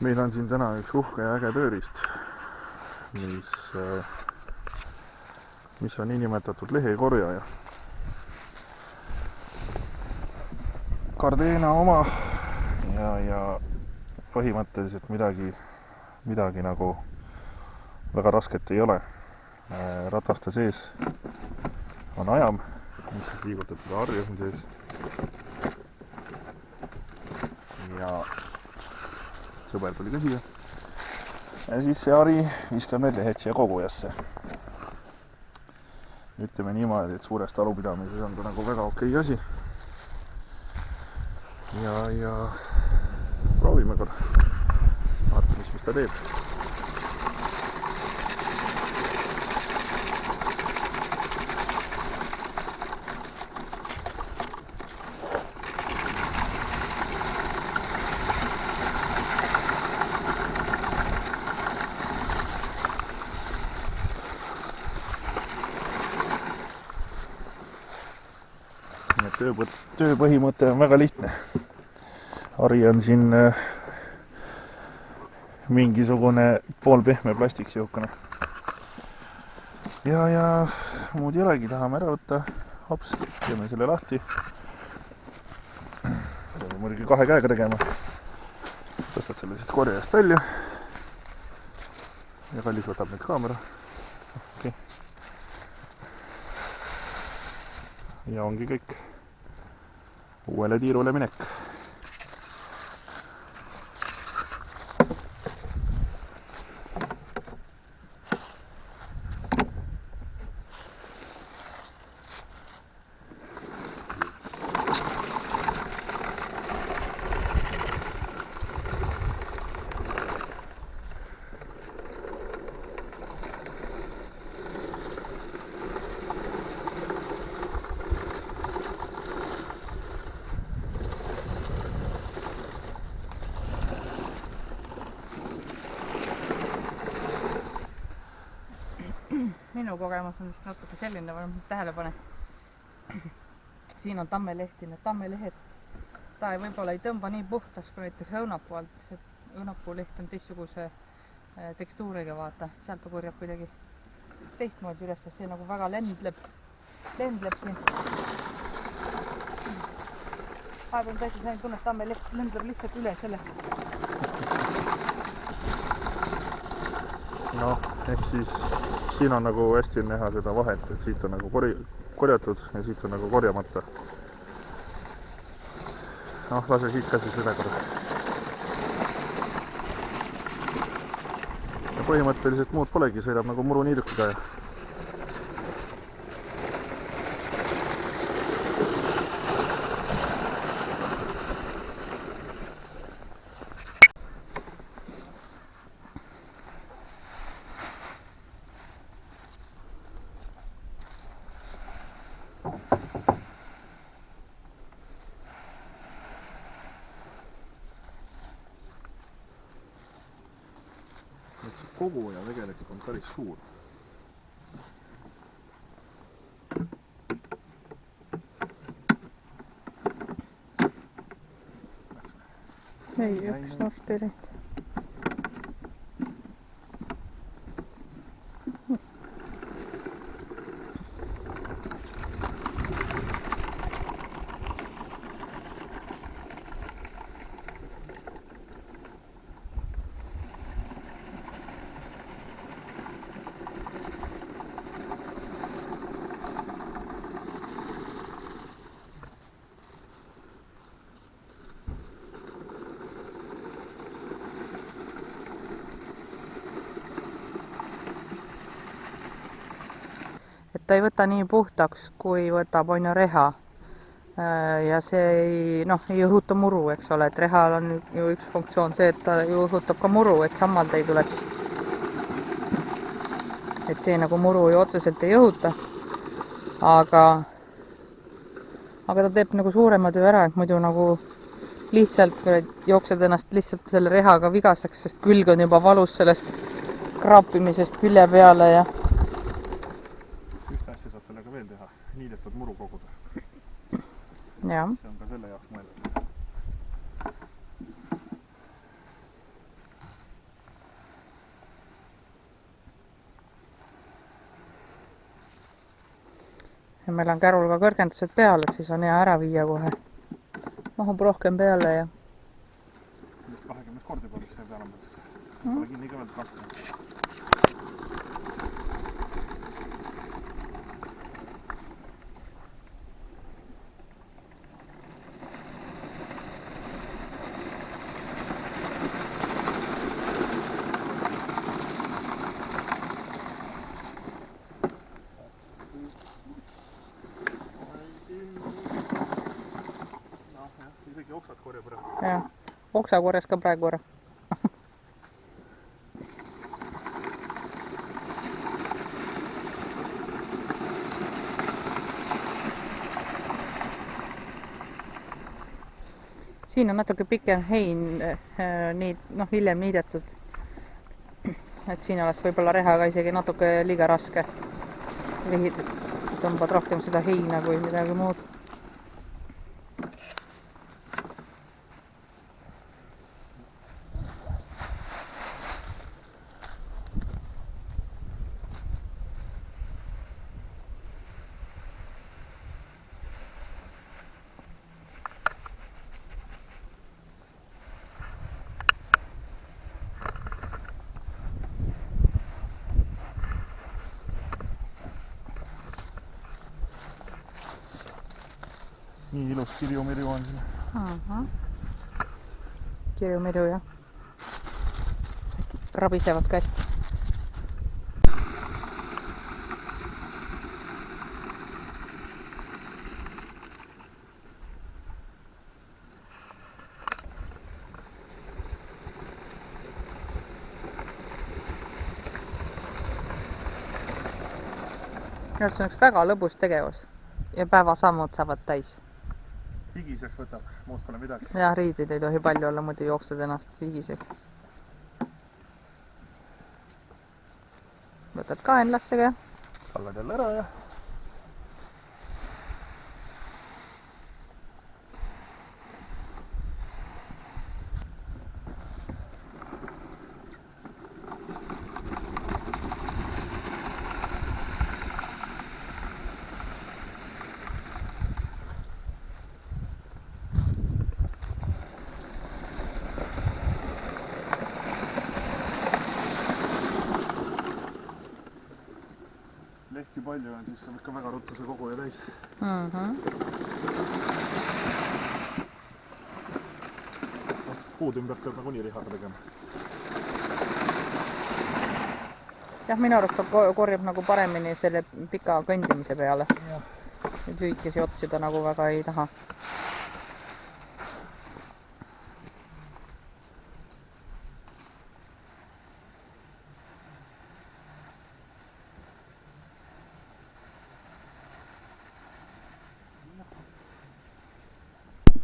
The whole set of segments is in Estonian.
Meil on siin täna üks uhke ja äge tööriist, mis on niinimetatud lehekorjaja. Gardena oma ja põhimõtteliselt midagi nagu väga rasket ei ole. Rataste sees on ajam, mis siis liigutab seda harju siin sees. Ja sõber tuli ka siia. Ja siis see hari viskab need lehed siia kogujasse. Ütleme niimoodi, et suures talupidamises on ta nagu väga okei asi. Ja proovime korra. Vaatame, mis ta teeb. Töö põhimõte on väga lihtne. Hari on siin mingisugune poolpehme plastiksihukene. Ja muud ei olegi, tahame ära võtta. Hops, teeme selle lahti. Peame muidugi 2 käega tegema. Tõstad selle siit korjajast välja. Ja kallis võtab nüüd kaamera. Okay. Ja ongi kõik. Uuele tiirule minek. Minu kogemus on vist natuke selline, tähele pane. Siin on tammeleht, need tammelehed. Ta võib-olla ei tõmba nii puhtaks kui näiteks õunapuu alt. Õunapuu leht on teistsuguse tekstuuriga, vaata. Sealt ta korjab kuidagi teistmoodi üles, see nagu väga lendleb siin. Vahepeal täiesti sain tunne, et tammeleht lendleb lihtsalt üle selle. No, ehk siis siin on nagu hästi näha seda vahet, et siit on nagu korjatud ja siit on nagu korjamata. Noh, lase siit ka siis üle korra. Ja põhimõtteliselt muud polegi, sõidab nagu muru niidukuga ja see koguja tegelikult on päris suur. Ei, üks nost ei läht. Ta ei võta nii puhtaks, kui võtab on ju reha. Ja see ei õhuta muru, eks ole, et rehal on ju üks funktsioon see, et ta ju õhutab ka muru, et sammalt ei tuleks. Et see nagu muru ju otseselt ei õhuta. Aga ta teeb nagu suurema töö ära, et muidu nagu lihtsalt jooksed ennast lihtsalt selle rehaga vigaseks, sest külg on juba valus sellest kraapimisest külje peale ja veel teha, niidetud muru koguda. Ja. See on ka selle jaoks mõeldud. ja meil on kärul ka kõrgendused peal, et siis on hea ära viia kohe. Mahub rohkem peale ja 20 kordi pole see peale mõttes. Pole kinni kõvelt 20. Isegi oksad korjab ära. jah, oksa korjas ka praegu ära. Siin on natuke pikem hein, hiljem niidetud. Et siin oleks võib-olla rehaga isegi natuke liiga raske. Tõmbad rohkem seda heina kui midagi muud. Nii ilus kirjumirju on siin. Kirjumirju, jah. Rabisevad ka hästi. See on üks väga lõbus tegevus ja päevasammud saavad täis. Higiseks võtab, muud pole midagi. Ja riidid ei tohi palju olla, muidu jooksed ennast higiseks. Võtad kaenlassega. Kallad jälle ära ja lehti palju on, siis on ikka väga ruttu see koguja täis. Puud ümber peab nagunii rihaga tegema. Jah, minu arust korjab nagu paremini selle pika kõndimise peale. Nüüd lühikesi otsi ta nagu väga ei taha.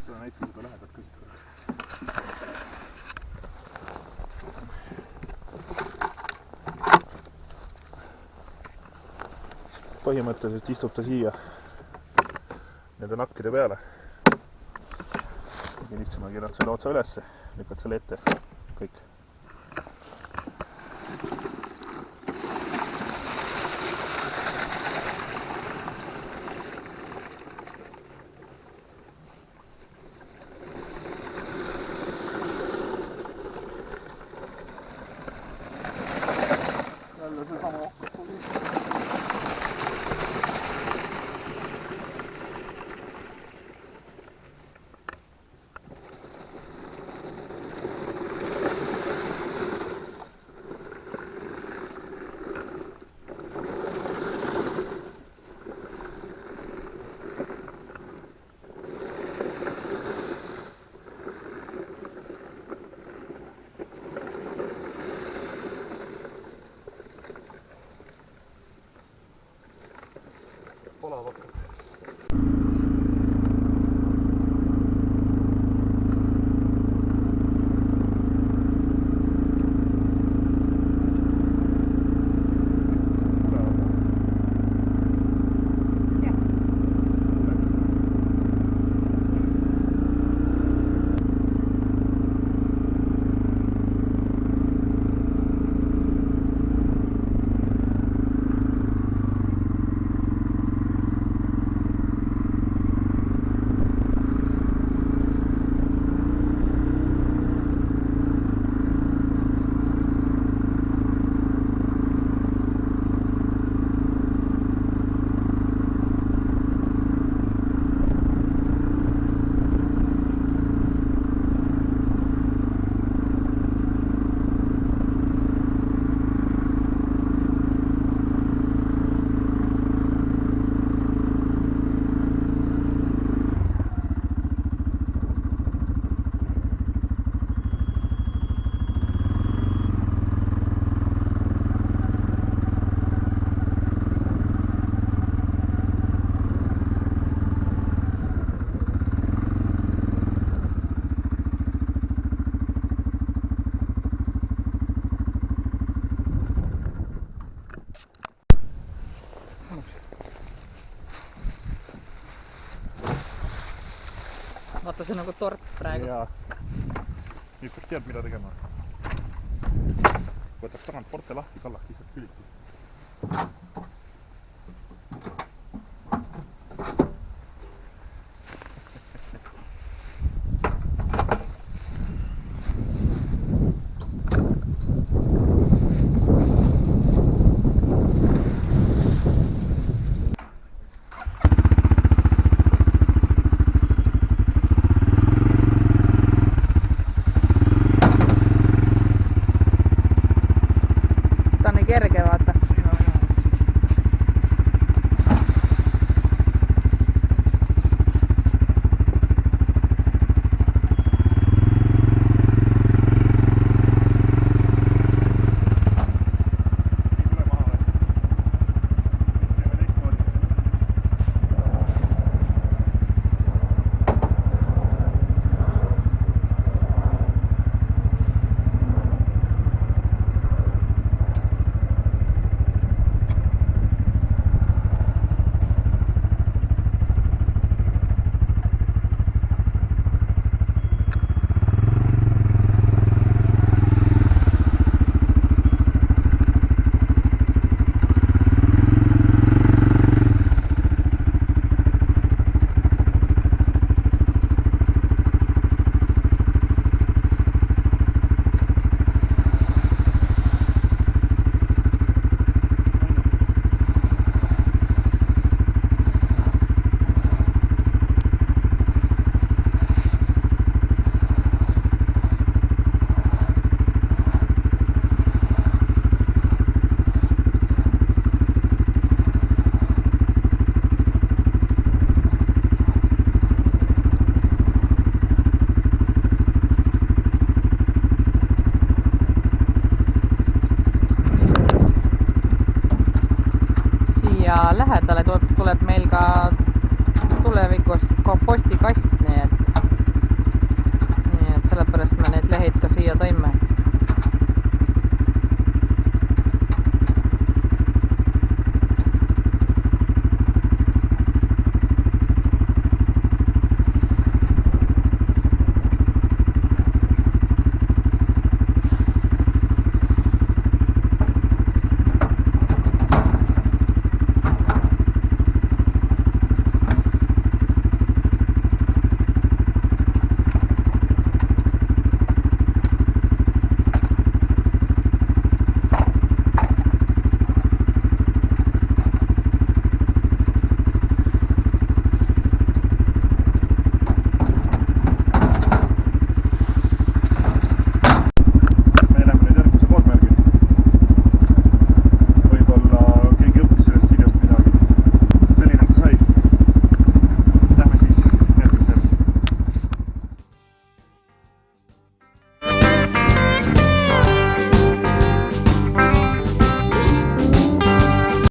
Seda näitab seda lähedalt kõist korras. Põhimõtteliselt istub ta siia nende nakkide peale. Kõige lihtsama kirjad selle otsa ülesse, lükkad selle ette, kõik. Jälle see sama vaata, see on nagu tort praegu. ja nüüd peaks tead, mida tegema. Võtaks tagant porte lahti, kallaks lihtsalt küliti. Kerge, vaata. Lähedale tuleb meil ka tulevikus kompostikast, nii et sellepärast me need lehed ka siia tõime.